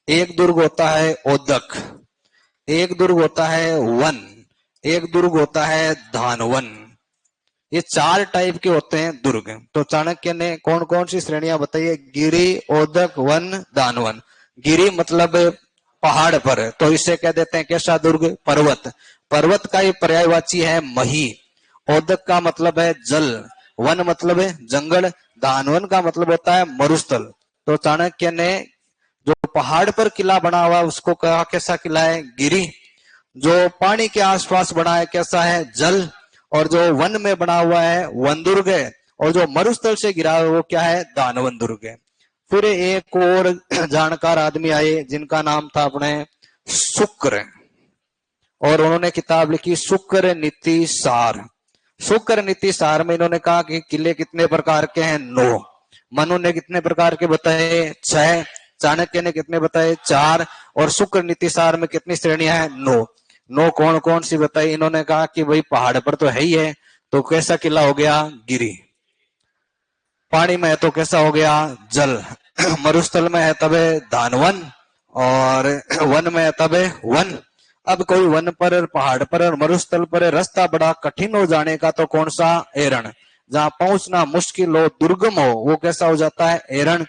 एक दुर्ग होता है ओदक। एक दुर्ग होता है वन। एक दुर्ग होता है धानवन। ये 4 टाइप के होते हैं दुर्ग। तो चाणक्य ने कौन कौन सी श्रेणियां बताई है? गिरी, ओदक, वन, दानवन। गिरी मतलब पहाड़ पर, तो इसे कह देते हैं कैसा दुर्ग? पर्वत। पर्वत का ये पर्यायवाची है मही। ओदक का मतलब है जल। वन मतलब है जंगल। दानवन का मतलब होता है मरुस्थल। तो चाणक्य ने जो पहाड़ पर किला बना हुआ है उसको कहा कैसा किला है? गिरी। जो पानी के आसपास बना है कैसा है? जल। और जो वन में बना हुआ है वन दुर्ग है। और जो मरुस्थल से गिरा है वो क्या है? दानवन दुर्ग है। फिर एक और जानकार आदमी आए जिनका नाम था अपने शुक्र, और उन्होंने किताब लिखी शुक्र नीति सार। शुक्र नीति सार में इन्होंने कहा कि किले कितने प्रकार के हैं? 9। मनु ने कितने प्रकार के बताए? 6। चाणक्य ने कितने बताए? 4। और शुक्र नीति सार में कितनी श्रेणियां हैं? 9। 9 कौन कौन सी बताई? इन्होंने कहा कि भाई पहाड़ पर तो है ही है, तो कैसा किला हो गया? गिरी। पानी में है तो कैसा हो गया, जल। मरुस्थल में है तब है धानवन, और वन में है तब है वन। अब कोई वन पर और पहाड़ पर और मरुस्थल पर रास्ता बड़ा कठिन हो जाने का तो कौन सा, एरण। जहां पहुंचना मुश्किल हो, दुर्गम हो, वो कैसा हो जाता है, एरण।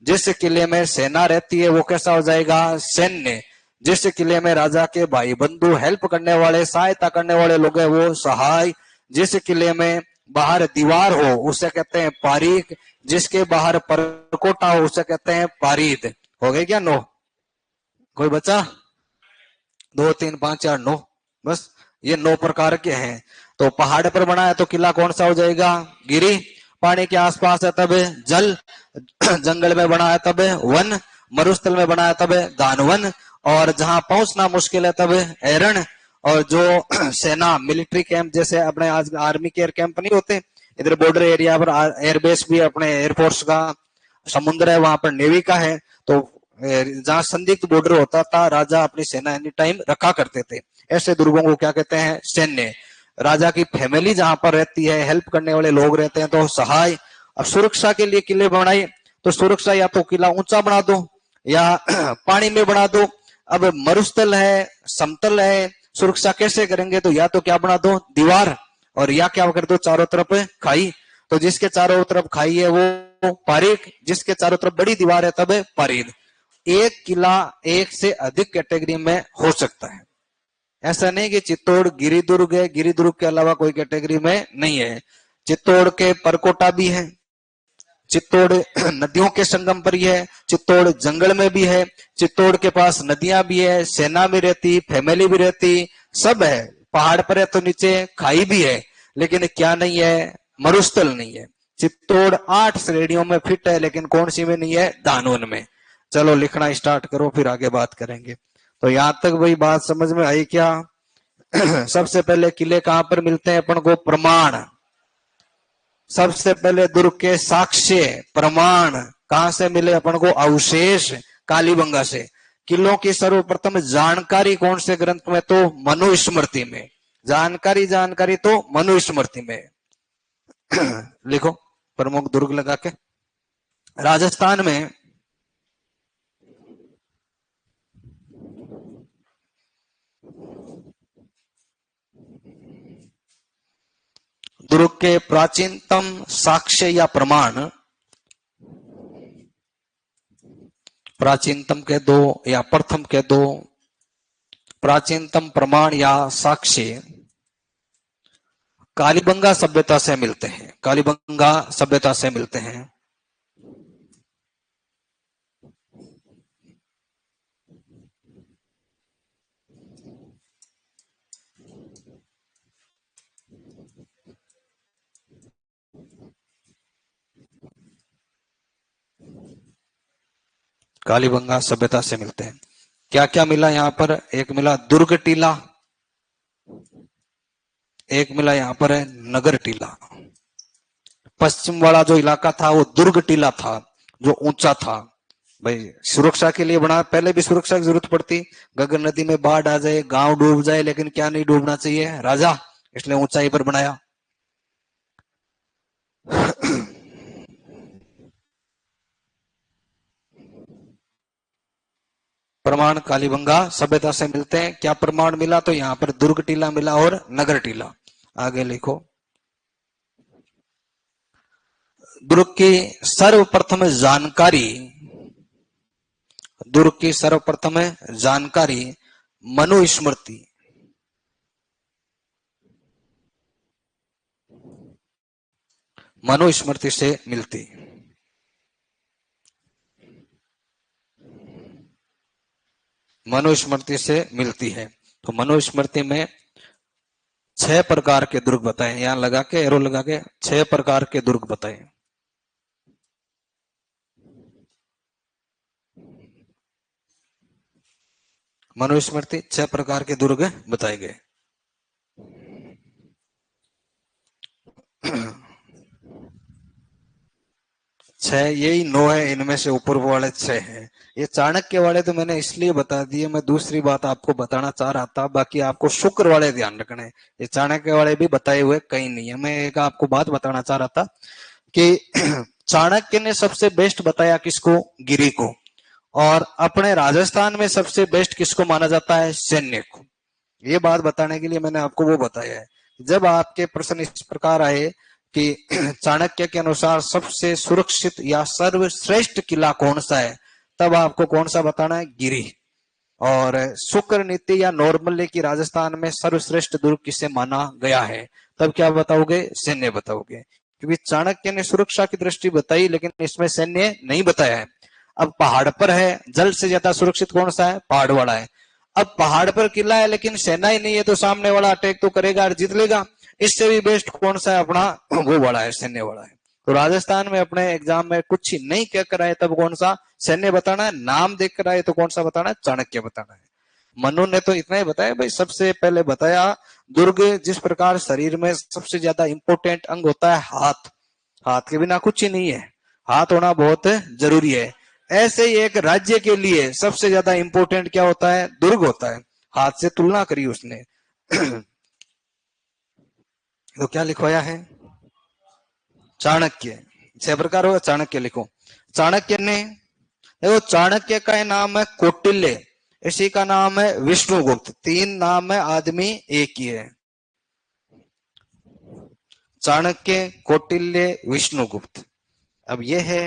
जिस किले में सेना रहती है वो कैसा हो जाएगा, सैन्य। जिस किले में राजा के भाई बंधु, हेल्प करने वाले, सहायता करने वाले लोग हैं, वो सहाय। जिस किले में बाहर दीवार हो उसे कहते हैं पारीक। जिसके बाहर परकोटा हो उसे कहते हैं पारीद। हो गए क्या 9? कोई बचा? 2 3 5 4 9, बस ये 9 प्रकार के हैं। तो पहाड़ पर बना है तो किला कौन सा हो जाएगा, गिरी। पानी के आसपास है तब जल। जंगल में बना है तब वन। मरुस्थल में बना है तब दानवन। और जहां पहुंचना मुश्किल है तब एरण। और जो सेना, मिलिट्री कैंप, जैसे अपने आज आर्मी के एयर कैंप नहीं होते, इधर बॉर्डर एरिया पर एयरबेस भी अपने एयरफोर्स का, समुद्र है वहां पर नेवी का है। तो जहां संदिग्ध बॉर्डर होता था, राजा अपनी सेना एनी टाइम रखा करते थे। ऐसे दुर्गों को क्या कहते हैं, सैन्य। राजा की फैमिली जहां पर रहती है, हेल्प करने वाले लोग रहते हैं, तो सहाय। अब सुरक्षा के लिए किले बनाए तो सुरक्षा या तो किला ऊंचा बना दो या पानी में बना दो। अब मरुस्थल है, समतल है, सुरक्षा कैसे करेंगे, तो या तो क्या बना दो, दीवार, और या क्या कर दो, चारों तरफ खाई। तो जिसके चारों तरफ खाई है वो पारीक, जिसके चारों तरफ बड़ी दीवार है तब पारीद। एक किला एक से अधिक कैटेगरी में हो सकता है। ऐसा नहीं कि चित्तौड़ गिरिदुर्ग है, गिरिदुर्ग के अलावा कोई कैटेगरी में नहीं है। चित्तौड़ के परकोटा भी है, चित्तौड़ नदियों के संगम पर ही है, चित्तौड़ जंगल में भी है, चित्तौड़ के पास नदियां भी है, सेना भी रहती, फैमिली भी रहती, सब है। पहाड़ पर है तो नीचे खाई भी है, लेकिन क्या नहीं है, मरुस्थल नहीं है। चित्तौड़ 8 श्रेणियों में फिट है, लेकिन कौन सी में नहीं है, दानवन में। चलो लिखना स्टार्ट करो, फिर आगे बात करेंगे। तो यहां तक वही बात समझ में आई क्या? सबसे पहले किले कहां पर मिलते हैं अपन को, प्रमाण। सबसे पहले दुर्ग के साक्ष्य, प्रमाण कहां से मिले अपन को, अवशेष, कालीबंगा से। किलों की सर्वप्रथम जानकारी कौन से ग्रंथ में, तो मनुस्मृति में। जानकारी तो मनुस्मृति में। लिखो प्रमुख दुर्ग लगा के। राजस्थान में दुर्ग के प्राचीनतम साक्ष्य या प्रमाण, प्राचीनतम कह दो या प्रथम कह दो, प्राचीनतम प्रमाण या साक्ष्य कालीबंगा सभ्यता से मिलते हैं। कालीबंगा सभ्यता से मिलते हैं। कालीबंगा सभ्यता से मिलते हैं। क्या क्या मिला यहाँ पर, एक मिला दुर्ग टीला, एक मिला यहाँ पर है नगर टीला। पश्चिम वाला जो इलाका था वो दुर्ग टीला था, जो ऊंचा था। भाई सुरक्षा के लिए बना, पहले भी सुरक्षा की जरूरत पड़ती, गगन नदी में बाढ़ आ जाए, गांव डूब जाए, लेकिन क्या नहीं डूबना चाहिए, राजा, इसलिए ऊंचाई पर बनाया। प्रमाण कालीबंगा सभ्यता से मिलते हैं। क्या प्रमाण मिला, तो यहाँ पर दुर्ग टीला मिला और नगर टीला। आगे लिखो। दुर्ग की सर्वप्रथम जानकारी, दुर्ग की सर्वप्रथम जानकारी मनुस्मृति, मनुस्मृति से मिलती। मनुस्मृति से मिलती है। तो मनुस्मृति में 6 प्रकार के दुर्ग बताए, यहां लगा के एरो लगा के 6 प्रकार के दुर्ग बताए। मनुस्मृति 6 प्रकार के दुर्ग बताए गए। छह, यही 9 है, इनमें से ऊपर वाले 6 हैं। ये चाणक्य वाले तो मैंने इसलिए बता दिए, मैं दूसरी बात आपको बताना चाह रहा था, बाकी आपको शुक्र वाले ध्यान रखने। ये चाणक्य वाले भी बताए हुए कहीं नहीं है, मैं एक आपको बात बताना चाह रहा था। कि चाणक्य ने सबसे बेस्ट बताया किसको? गिरि को। और अपने राजस्थान में सबसे बेस्ट किसको माना जाता है? सैन्य को। ये बात बताने के लिए मैंने आपको वो बताया है। जब आपके प्रश्न इस प्रकार आए कि चाणक्य के अनुसार सबसे सुरक्षित या सर्वश्रेष्ठ किला कौन सा है, तब आपको कौन सा बताना है? गिरि। और शुक्र नीति या नॉर्मली की राजस्थान में सर्वश्रेष्ठ दुर्ग किसे माना गया है, तब क्या बताओगे? सैन्य बताओगे। क्योंकि चाणक्य ने सुरक्षा की दृष्टि बताई लेकिन इसमें सैन्य नहीं बताया है। अब पहाड़ पर है, जल से ज्यादा सुरक्षित कौन सा है? पहाड़ वाला है। अब पहाड़ पर किला है लेकिन सेना ही नहीं है, तो सामने वाला अटैक तो करेगा और जीत लेगा। इससे भी बेस्ट कौन सा है? अपना वो वाला है, सैन्य वाला है। तो राजस्थान में अपने एग्जाम में कुछ ही नहीं कह कर आए तब कौन सा? सैन्य बताना है। नाम देख कर आए तो कौन सा बताना है? चाणक्य बताना है। मनु ने तो इतना ही बताया भाई, सबसे पहले बताया दुर्ग जिस प्रकार शरीर में सबसे ज्यादा इंपॉर्टेंट अंग होता है हाथ, हाथ के बिना कुछ ही नहीं है, हाथ होना बहुत जरूरी है। ऐसे ही एक राज्य के लिए सबसे ज्यादा इंपॉर्टेंट क्या होता है? दुर्ग होता है। हाथ से तुलना करी उसने। तो क्या लिखवाया है? चाणक्य। छह प्रकार होगा, चाणक्य लिखो। चाणक्य ने, देखो चाणक्य का नाम है कौटिल्य, इसी का नाम है विष्णुगुप्त। तीन नाम है, आदमी एक ही है। चाणक्य, कौटिल्य, विष्णुगुप्त। अब ये है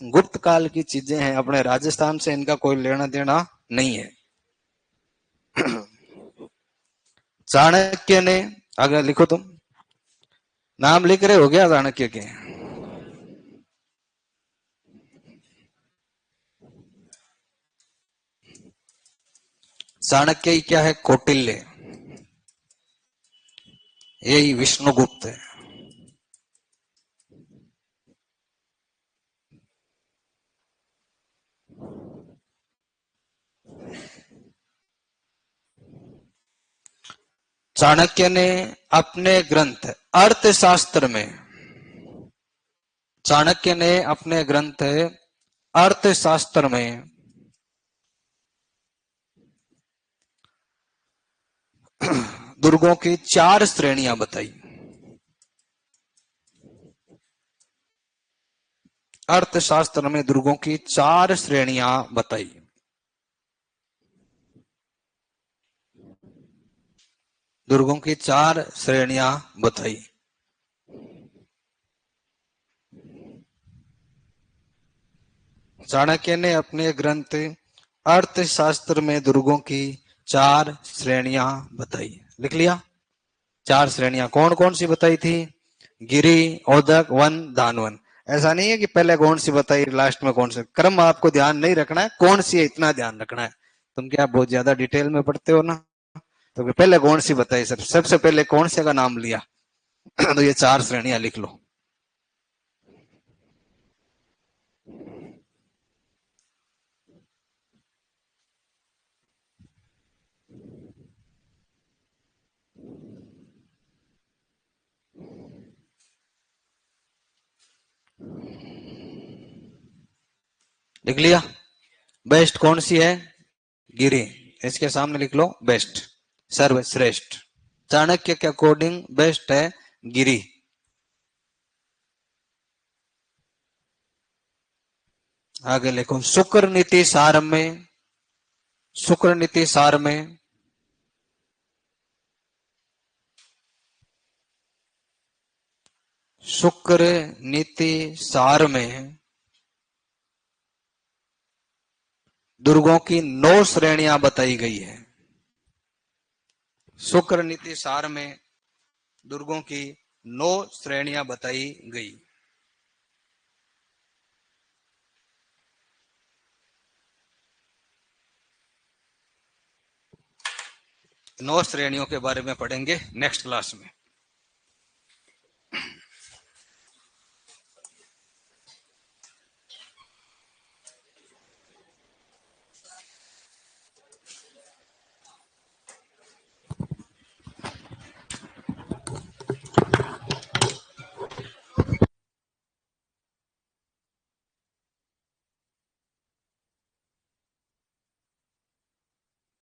गुप्त काल की चीजें हैं, अपने राजस्थान से इनका कोई लेना देना नहीं है। चाणक्य ने, अगर लिखो तुम, नाम लिख रहे हो क्या चाणक्य के? चाणक्य ही क्या है? कौटिल्य। यही विष्णुगुप्त है। चाणक्य ने अपने ग्रंथ अर्थशास्त्र में, चाणक्य ने अपने ग्रंथ अर्थशास्त्र में दुर्गों की चार श्रेणियां बताई। अर्थशास्त्र में दुर्गों की चार श्रेणियां बताई। दुर्गों की चार श्रेणियां बताई। चाणक्य ने अपने ग्रंथ अर्थशास्त्र में दुर्गों की चार श्रेणियां बताई। लिख लिया? चार श्रेणियां कौन कौन सी बताई थी? गिरि, औदक, वन, दानवन। ऐसा नहीं है कि पहले कौन सी बताई लास्ट में कौन सी, क्रम आपको ध्यान नहीं रखना है, कौन सी है इतना ध्यान रखना है। तुम क्या बहुत ज्यादा डिटेल में पढ़ते हो ना, तो पहले कौन सी बताई सर, सबसे पहले कौन से का नाम लिया। तो ये चार श्रेणियां लिख लो। लिख लिया? बेस्ट कौन सी है? गिरी। इसके सामने लिख लो बेस्ट, सर्वश्रेष्ठ। चाणक्य के अकॉर्डिंग बेस्ट है गिरी। आगे लिखो शुक्र नीति सार में, शुक्र नीति सार में शुक्र नीति सार में दुर्गों की 9 श्रेणियां बताई गई है। शुक्र नीति सार में दुर्गों की 9 श्रेणियां बताई गई। 9 श्रेणियों के बारे में पढ़ेंगे नेक्स्ट क्लास में।